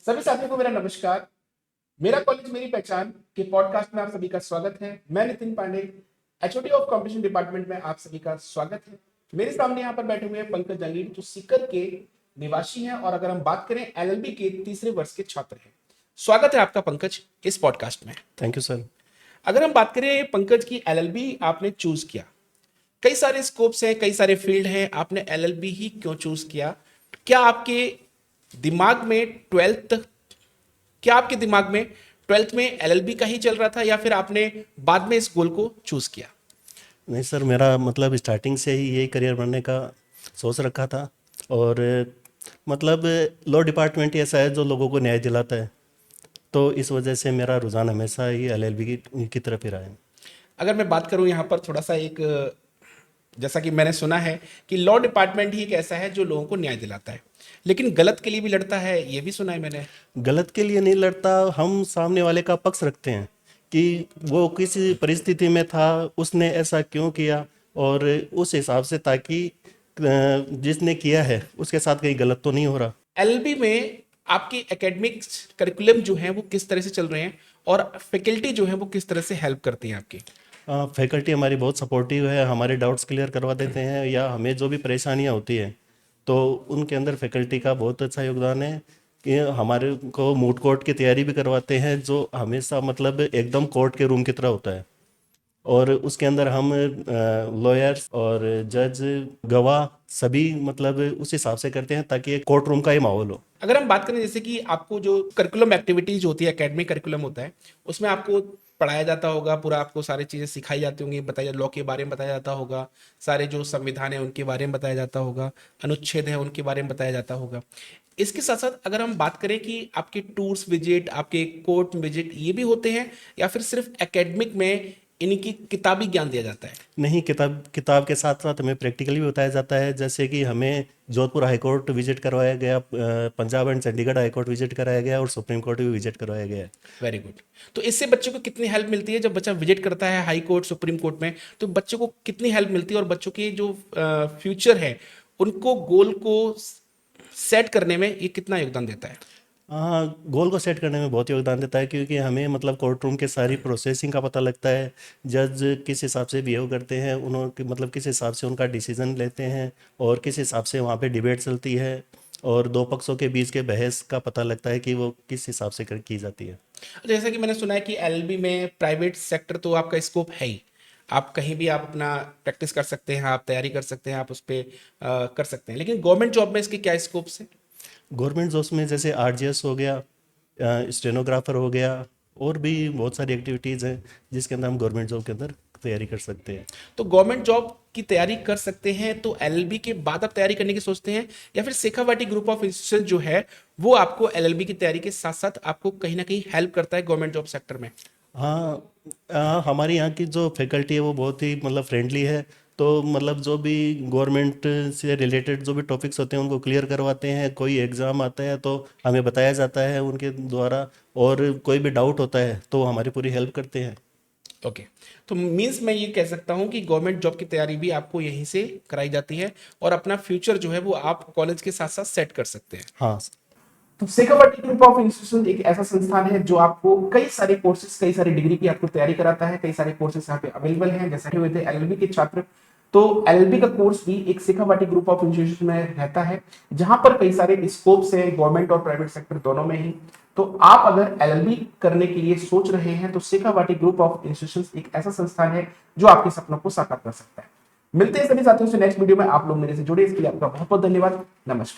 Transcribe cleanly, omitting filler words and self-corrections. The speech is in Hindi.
सभी साथियों को मेरा नमस्कार। मेरा कॉलेज मेरी पहचान के पॉडकास्ट में आप सभी का स्वागत है। मैं Nitin Pande, HOD of competition department में आप सभी का स्वागत है। मेरे सामने यहाँ पर बैठे हुए हैं पंकज जंगीर, जो सीकर के निवासी हैं और अगर हम बात करें एलएलबी के तीसरे वर्ष के छात्र हैं। स्वागत है आपका पंकज इस पॉडकास्ट में। Thank you sir. अगर हम बात करें पंकज की, एलएलबी आपने चूज किया, कई सारे स्कोप्स हैं, कई सारे फील्ड हैं, आपने एलएलबी ही क्यों चूज किया? क्या आपके दिमाग में ट्वेल्थ में एलएलबी का ही चल रहा था या फिर आपने बाद में इस गोल को चूज किया? नहीं सर, मेरा मतलब स्टार्टिंग से ही यही करियर बनने का सोच रखा था। और मतलब लॉ डिपार्टमेंट ही ऐसा है जो लोगों को न्याय दिलाता है, तो इस वजह से मेरा रुझान हमेशा ही एलएलबी की तरफ ही रहा है। अगर मैं बात करूं यहाँ पर थोड़ा सा जैसा कि मैंने सुना है कि लॉ डिपार्टमेंट ही एक ऐसा है जो लोगों को न्याय दिलाता है, लेकिन गलत के लिए भी लड़ता है, ये भी सुना है मैंने। गलत के लिए नहीं लड़ता, हम सामने वाले का पक्ष रखते हैं कि वो किसी परिस्थिति में था, उसने ऐसा क्यों किया, और उस हिसाब से, ताकि जिसने किया है उसके साथ कहीं गलत तो नहीं हो रहा। एलएलबी में आपकी एकेडमिक करिकुलम जो है वो किस तरह से चल रहे हैं और फैकल्टी जो है वो किस तरह से हेल्प करती है आपकी? फैकल्टी हमारी बहुत सपोर्टिव है, हमारे डाउट्स क्लियर करवा देते हैं, या हमें जो भी परेशानियां होती है तो उनके अंदर फैकल्टी का बहुत अच्छा योगदान है कि हमारे को मूट कोर्ट की तैयारी भी करवाते हैं, जो हमेशा मतलब एकदम कोर्ट के रूम की तरह होता है। और उसके अंदर हम लॉयर्स और जज, गवाह सभी मतलब उस हिसाब से करते हैं ताकि एक कोर्ट रूम का ही माहौल हो। अगर हम बात करें जैसे कि आपको जो करिकुलम एक्टिविटीज होती है, एकेडमिक करिकुलम होता है, उसमें आपको पढ़ाया जाता होगा, पूरा आपको सारी चीज़ें सिखाई जाती होंगी, बताया लॉ के बारे में बताया जाता होगा, सारे जो संविधान है उनके बारे में बताया जाता होगा, अनुच्छेद है उनके बारे में बताया जाता होगा। इसके साथ साथ अगर हम बात करें कि आपके टूर्स विजिट, आपके कोर्ट विजिट, ये भी होते हैं या फिर सिर्फ एकेडमिक में इनकी किताबी ज्ञान दिया जाता है? नहीं, किताब के साथ साथ हमें प्रैक्टिकली भी बताया जाता है। जैसे कि हमें जोधपुर हाई कोर्ट विजिट करवाया गया, Punjab and Chandigarh high court visit कराया गया, और सुप्रीम कोर्ट भी विजिट करवाया गया है। Very good. तो इससे बच्चों को कितनी हेल्प मिलती है? जब बच्चा विजिट करता है हाई कोर्ट, सुप्रीम कोर्ट में, तो बच्चों को कितनी हेल्प मिलती है और बच्चों के जो फ्यूचर है उनको गोल को सेट करने में ये कितना योगदान देता है? हाँ, गोल को सेट करने में बहुत योगदान देता है, क्योंकि हमें मतलब कोर्ट रूम के सारी प्रोसेसिंग का पता लगता है। जज किस हिसाब से बिहेव करते हैं, उन्होंने मतलब किस हिसाब से उनका डिसीजन लेते हैं, और किस हिसाब से वहाँ पे डिबेट चलती है, और दो पक्षों के बीच के बहस का पता लगता है कि वो किस हिसाब से की जाती है। जैसा कि मैंने सुना है कि एलएलबी में प्राइवेट सेक्टर तो आपका स्कोप है ही, आप कहीं भी आप अपना प्रैक्टिस कर सकते हैं, आप तैयारी कर सकते हैं, आप उस पर कर सकते हैं, लेकिन गवर्नमेंट जॉब में इसके क्या स्कोप्स हैं? गवर्नमेंट जॉब्स में जैसे आरजीएस हो गया, स्टेनोग्राफर हो गया, और भी बहुत सारी एक्टिविटीज़ हैं जिसके अंदर हम गवर्नमेंट जॉब के अंदर तैयारी कर सकते हैं। तो गवर्नमेंट जॉब की तैयारी कर सकते हैं, तो एलएलबी के बाद आप तैयारी करने की सोचते हैं या फिर शेखावाटी ग्रुप ऑफ इंस्टीट्यूशन जो है वो आपको एलएलबी की तैयारी के साथ साथ आपको कहीं ना कहीं हेल्प करता है गवर्नमेंट जॉब सेक्टर में? हाँ, हमारी यहाँ की जो फैकल्टी है वो बहुत ही मतलब फ्रेंडली है, तो मतलब जो भी गवर्नमेंट से रिलेटेड जो भी टॉपिक्स होते हैं उनको क्लियर करवाते हैं। कोई एग्ज़ाम आता है तो हमें बताया जाता है उनके द्वारा, और कोई भी डाउट होता है तो हमारी पूरी हेल्प करते हैं। ओके। तो मीन्स मैं ये कह सकता हूँ कि गवर्नमेंट जॉब की तैयारी भी आपको यहीं से कराई जाती है और अपना फ्यूचर जो है वो आप कॉलेज के साथ साथ सेट कर सकते हैं। हाँ। तो शेखावाटी ग्रुप ऑफ इंस्टीट्यूशन एक ऐसा संस्थान है जो आपको कई सारे कोर्सेज, कई सारी डिग्री की आपको तैयारी कराता है। कई सारे कोर्सेज यहाँ पे अवेलेबल हैं, जैसे हुए थे एलएलबी के छात्र, तो एलएलबी का कोर्स भी एक शेखावाटी ग्रुप ऑफ इंस्टीट्यूशन में रहता है, जहां पर कई सारे स्कोप्स हैं, गवर्नमेंट और प्राइवेट सेक्टर दोनों में ही। तो आप अगर एलएलबी करने के लिए सोच रहे हैं तो शेखावाटी ग्रुप ऑफ इंस्टीट्यूशन एक ऐसा संस्थान है जो आपके सपनों को साकार कर सकता है। मिलते हैं सभी साथियों से नेक्स्ट वीडियो में। आप लोग मेरे से जुड़े, इसके लिए आपका बहुत बहुत धन्यवाद। नमस्कार।